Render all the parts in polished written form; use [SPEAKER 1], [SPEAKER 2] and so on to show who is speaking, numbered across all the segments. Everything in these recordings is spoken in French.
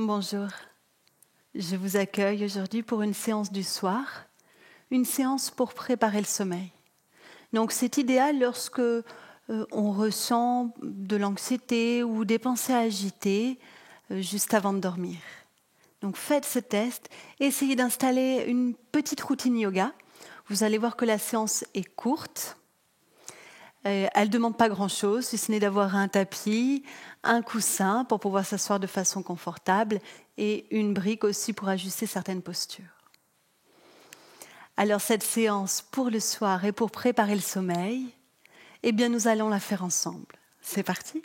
[SPEAKER 1] Bonjour, je vous accueille aujourd'hui pour une séance du soir, une séance pour préparer le sommeil. Donc c'est idéal lorsque on ressent de l'anxiété ou des pensées agitées juste avant de dormir. Donc faites ce test, essayez d'installer une petite routine yoga. Vous allez voir que la séance est courte. Elle ne demande pas grand-chose, si ce n'est d'avoir un tapis, un coussin pour pouvoir s'asseoir de façon confortable et une brique aussi pour ajuster certaines postures. Alors cette séance pour le soir et pour préparer le sommeil, eh bien nous allons la faire ensemble. C'est parti ?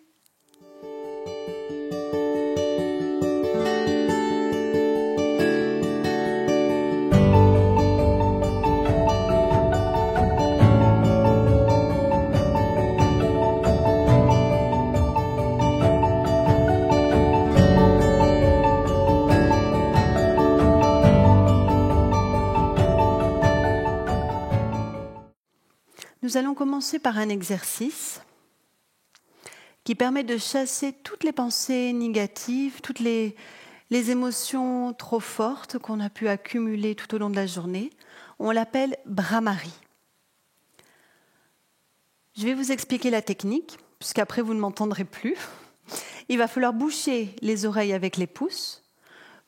[SPEAKER 1] Nous allons commencer par un exercice qui permet de chasser toutes les pensées négatives, toutes les émotions trop fortes qu'on a pu accumuler tout au long de la journée. On l'appelle Bhramari. Je vais vous expliquer la technique, puisqu'après vous ne m'entendrez plus. Il va falloir boucher les oreilles avec les pouces,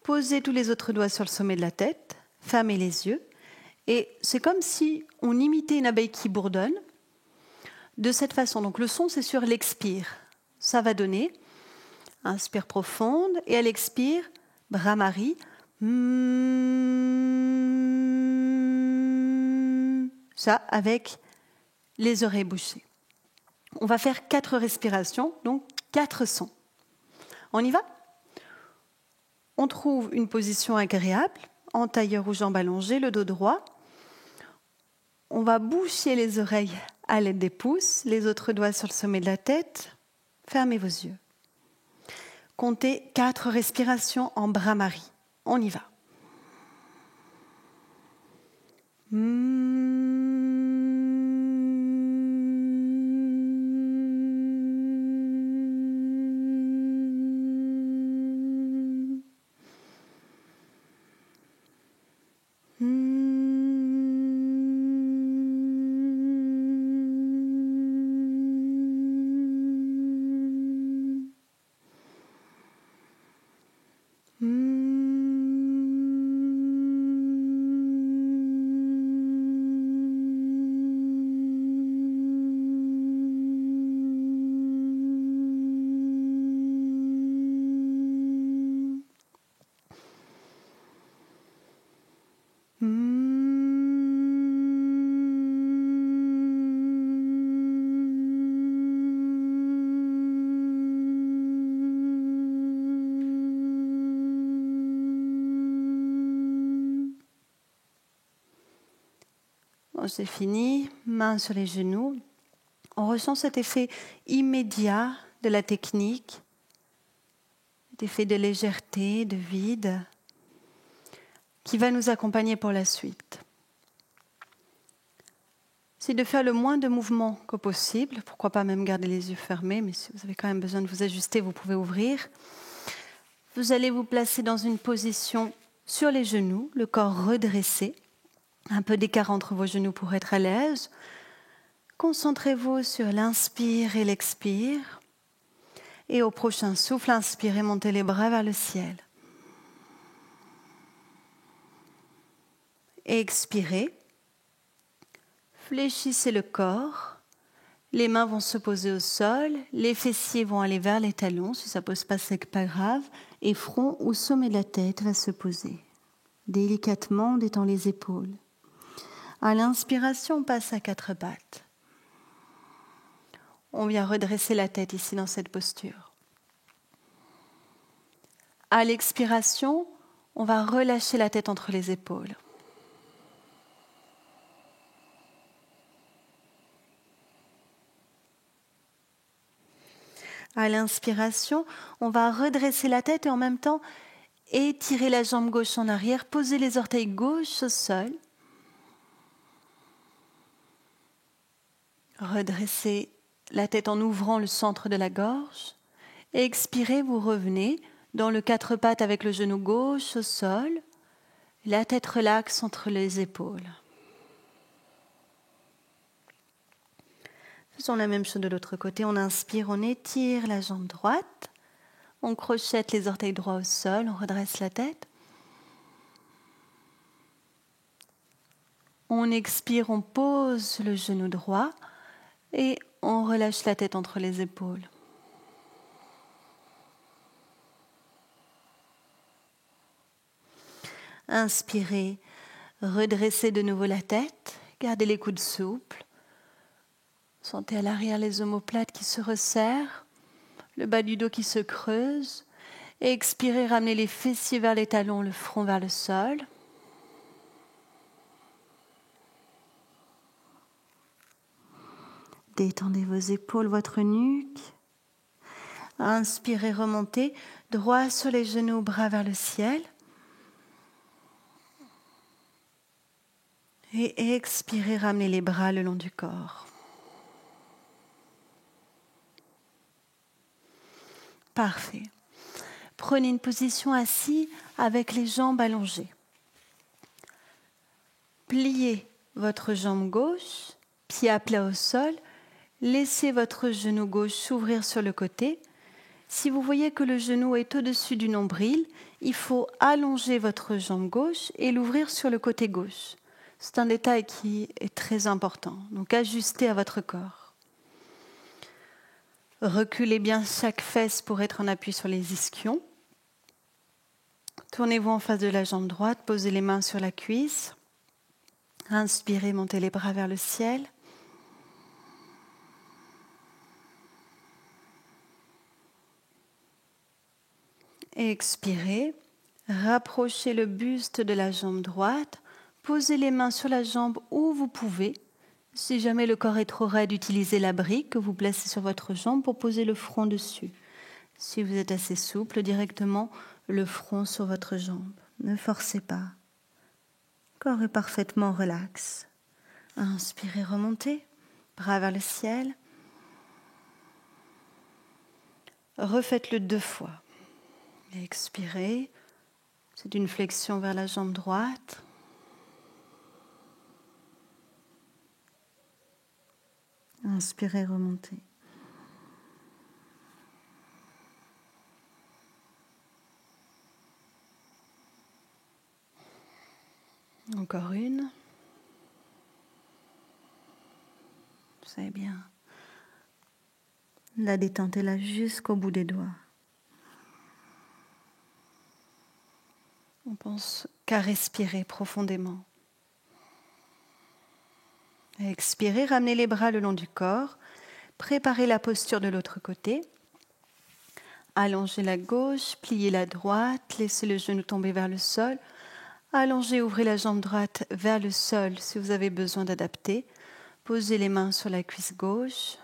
[SPEAKER 1] poser tous les autres doigts sur le sommet de la tête, fermer les yeux. Et c'est comme si on imitait une abeille qui bourdonne. De cette façon, donc le son c'est sur l'expire. Ça va donner inspire profonde et à l'expire, Bhramari. Ça avec les oreilles bouchées. On va faire 4 respirations, donc 4 sons. On y va ? On trouve une position agréable, en tailleur ou jambes allongées, le dos droit. On va boucher les oreilles à l'aide des pouces, les autres doigts sur le sommet de la tête. Fermez vos yeux. Comptez 4 respirations en Bhramari. On y va. C'est fini, mains sur les genoux. On ressent cet effet immédiat de la technique, cet effet de légèreté, de vide, qui va nous accompagner pour la suite. C'est de faire le moins de mouvements que possible, pourquoi pas même garder les yeux fermés, mais si vous avez quand même besoin de vous ajuster, vous pouvez ouvrir. Vous allez vous placer dans une position sur les genoux, le corps redressé. Un peu d'écart entre vos genoux pour être à l'aise. Concentrez-vous sur l'inspire et l'expire. Et au prochain souffle, inspirez, montez les bras vers le ciel. Expirez. Fléchissez le corps. Les mains vont se poser au sol. Les fessiers vont aller vers les talons. Si ça ne pose pas, c'est pas grave. Et front au sommet de la tête va se poser. Délicatement, on détend les épaules. À l'inspiration, on passe à 4 pattes. On vient redresser la tête ici dans cette posture. À l'expiration, on va relâcher la tête entre les épaules. À l'inspiration, on va redresser la tête et en même temps étirer la jambe gauche en arrière, poser les orteils gauche au sol. Redressez la tête en ouvrant le centre de la gorge. Expirez, vous revenez Dans le quatre pattes avec le genou gauche au sol, la tête relaxe entre les épaules. Faisons la même chose de l'autre côté. On inspire, on étire la jambe droite. On crochette les orteils droits au sol, on redresse la tête. On expire, on pose le genou droit et on relâche la tête entre les épaules. Inspirez, redressez de nouveau la tête, gardez les coudes souples. Sentez à l'arrière les omoplates qui se resserrent, le bas du dos qui se creuse. Et expirez, ramenez les fessiers vers les talons, le front vers le sol. Détendez vos épaules, votre nuque. Inspirez, remontez, droit sur les genoux, bras vers le ciel. Et expirez, ramenez les bras le long du corps. Parfait. Prenez une position assise avec les jambes allongées. Pliez votre jambe gauche, pied à plat au sol. Laissez votre genou gauche s'ouvrir sur le côté. Si vous voyez que le genou est au-dessus du nombril, il faut allonger votre jambe gauche et l'ouvrir sur le côté gauche. C'est un détail qui est très important, donc ajustez à votre corps. Reculez bien chaque fesse pour être en appui sur les ischions. Tournez-vous en face de la jambe droite, posez les mains sur la cuisse. Inspirez, montez les bras vers le ciel. Expirez, rapprochez le buste de la jambe droite, posez les mains sur la jambe où vous pouvez. Si jamais le corps est trop raide, utilisez la brique que vous placez sur votre jambe pour poser le front dessus. Si vous êtes assez souple, directement le front sur votre jambe. Ne forcez pas. Le corps est parfaitement relax. Inspirez, remontez, bras vers le ciel. Refaites-le 2 fois. Expirez, c'est une flexion vers la jambe droite. Inspirez, remontez. Encore une. Vous savez bien. La détente est là jusqu'au bout des doigts. On pense qu'à respirer profondément. Expirez, ramenez les bras le long du corps. Préparez la posture de l'autre côté. Allongez la gauche, pliez la droite, laissez le genou tomber vers le sol. Allongez, ouvrez la jambe droite vers le sol si vous avez besoin d'adapter. Posez les mains sur la cuisse gauche.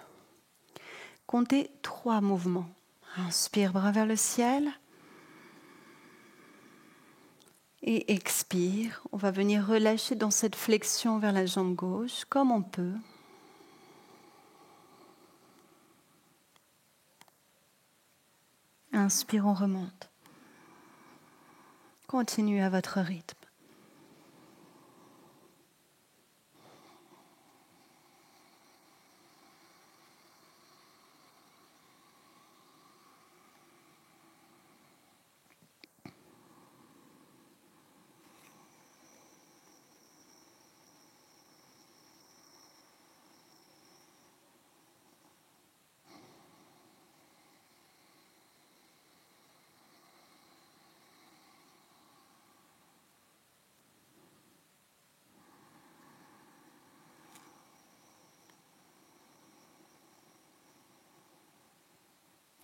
[SPEAKER 1] Comptez 3 mouvements. Inspire, bras vers le ciel. Et expire. On va venir relâcher dans cette flexion vers la jambe gauche comme on peut. Inspire, on remonte. Continuez à votre rythme.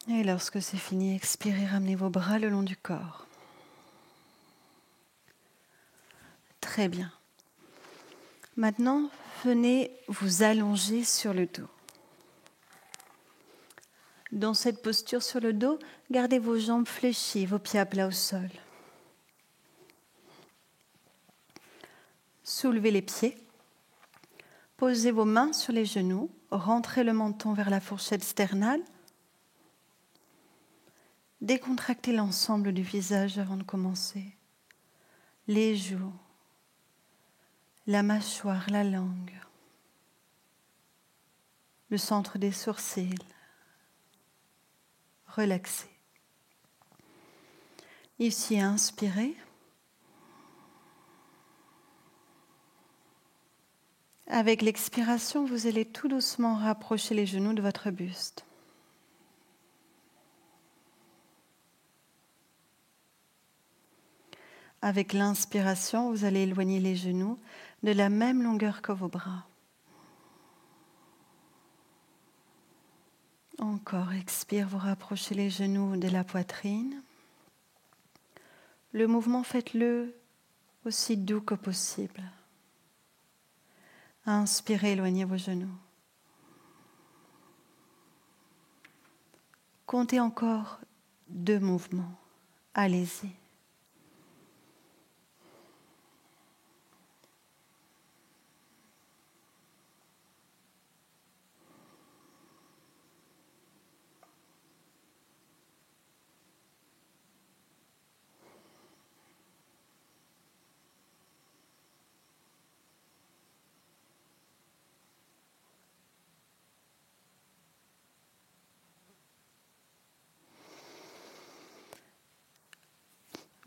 [SPEAKER 1] Et lorsque c'est fini, expirez, ramenez vos bras le long du corps. Très bien. Maintenant, venez vous allonger sur le dos. Dans cette posture sur le dos, gardez vos jambes fléchies, vos pieds à plat au sol. Soulevez les pieds. Posez vos mains sur les genoux. Rentrez le menton vers la fourchette sternale. Décontractez l'ensemble du visage avant de commencer. Les joues, la mâchoire, la langue, le centre des sourcils. Relaxez. Ici, inspirez. Avec l'expiration, vous allez tout doucement rapprocher les genoux de votre buste. Avec l'inspiration, vous allez éloigner les genoux de la même longueur que vos bras. Encore, expire, vous rapprochez les genoux de la poitrine. Le mouvement, faites-le aussi doux que possible. Inspirez, éloignez vos genoux. Comptez encore 2 mouvements. Allez-y.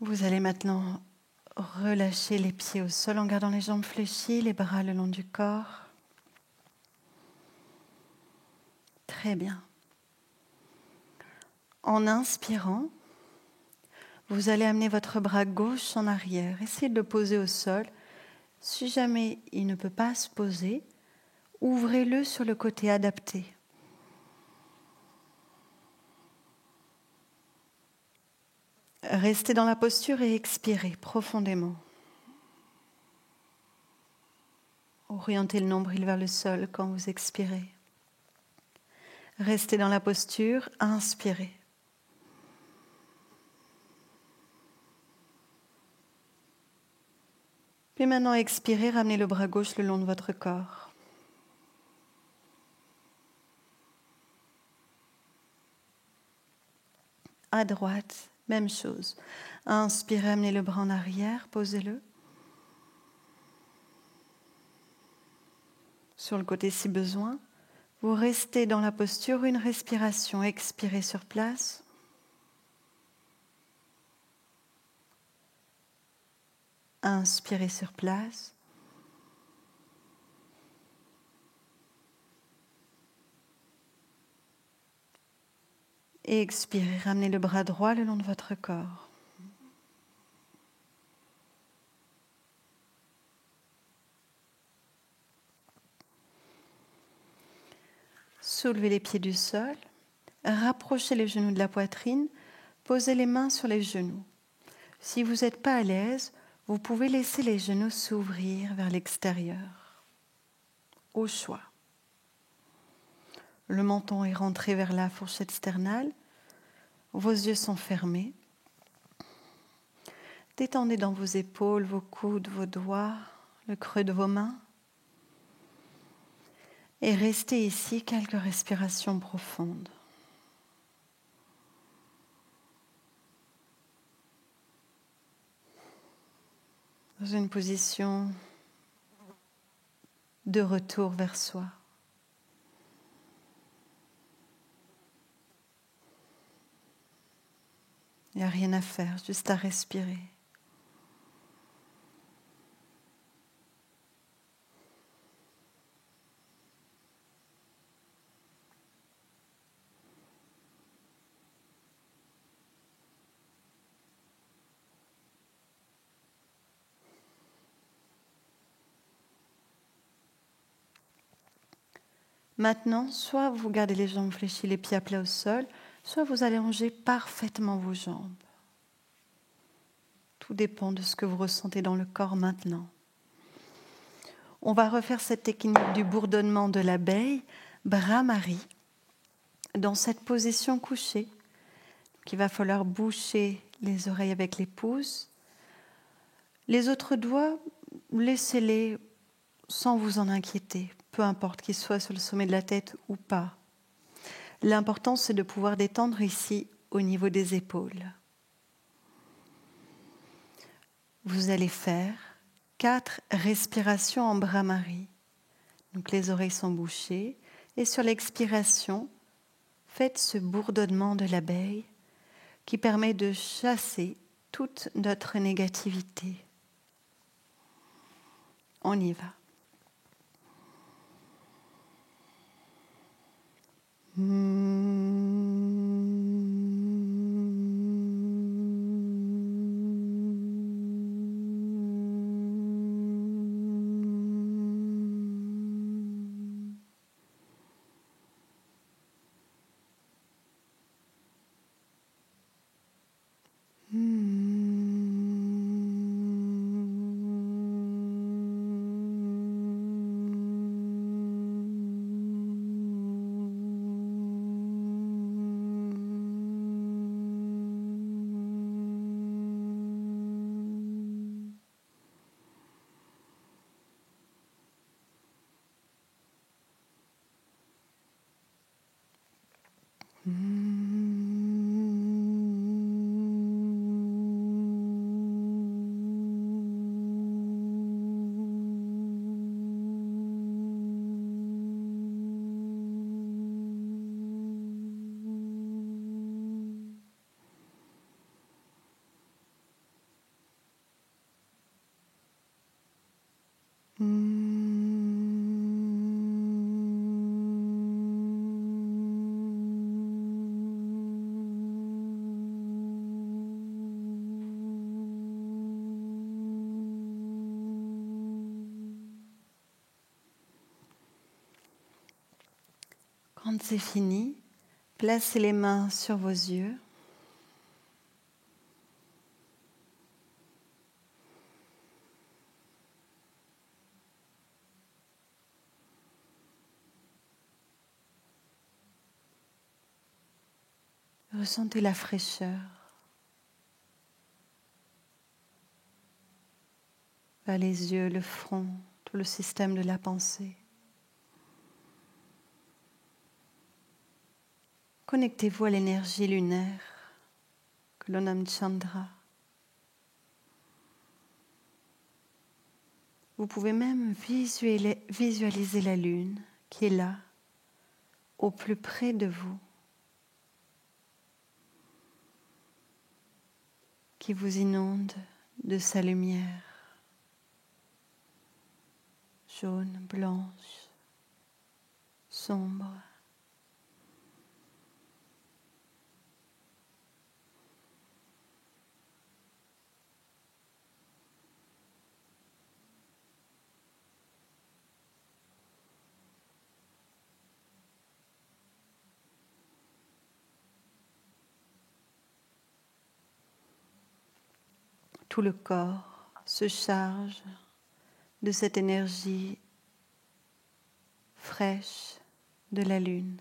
[SPEAKER 1] Vous allez maintenant relâcher les pieds au sol en gardant les jambes fléchies, les bras le long du corps. Très bien. En inspirant, vous allez amener votre bras gauche en arrière. Essayez de le poser au sol. Si jamais il ne peut pas se poser, ouvrez-le sur le côté adapté. Restez dans la posture et expirez profondément. Orientez le nombril vers le sol quand vous expirez. Restez dans la posture, inspirez. Puis maintenant, expirez, ramenez le bras gauche le long de votre corps. À droite, même chose. Inspirez, amenez le bras en arrière, posez-le. Sur le côté si besoin. Vous restez dans la posture, une respiration. Expirez sur place. Inspirez sur place. Et expirez, ramenez le bras droit le long de votre corps. Soulevez les pieds du sol, rapprochez les genoux de la poitrine, posez les mains sur les genoux. Si vous n'êtes pas à l'aise, vous pouvez laisser les genoux s'ouvrir vers l'extérieur, au choix. Le menton est rentré vers la fourchette sternale, vos yeux sont fermés. Détendez dans vos épaules, vos coudes, vos doigts, le creux de vos mains. Et restez ici quelques respirations profondes. Dans une position de retour vers soi. Il n'y a rien à faire, juste à respirer. Maintenant, soit vous gardez les jambes fléchies, les pieds à plat au sol, soit vous allongez parfaitement vos jambes. Tout dépend de ce que vous ressentez dans le corps maintenant. On va refaire cette technique du bourdonnement de l'abeille, Bhramari, dans cette position couchée. Il va falloir boucher les oreilles avec les pouces. Les autres doigts, laissez-les sans vous en inquiéter, peu importe qu'ils soient sur le sommet de la tête ou pas. L'important, c'est de pouvoir détendre ici au niveau des épaules. Vous allez faire 4 respirations en Bhramari. Donc les oreilles sont bouchées et sur l'expiration, faites ce bourdonnement de l'abeille qui permet de chasser toute notre négativité. On y va. Quand c'est fini, placez les mains sur vos yeux. Ressentez la fraîcheur vers les yeux, le front, tout le système de la pensée. Connectez-vous à l'énergie lunaire que l'on nomme Chandra. Vous pouvez même visualiser la lune qui est là, au plus près de vous, qui vous inonde de sa lumière, jaune, blanche, sombre. Tout le corps se charge de cette énergie fraîche de la lune.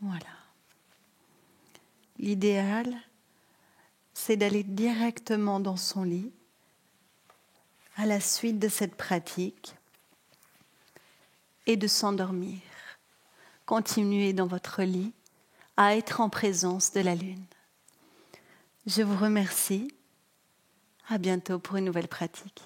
[SPEAKER 1] Voilà. L'idéal, c'est d'aller directement dans son lit à la suite de cette pratique et de s'endormir. Continuez dans votre lit à être en présence de la lune. Je vous remercie. À bientôt pour une nouvelle pratique.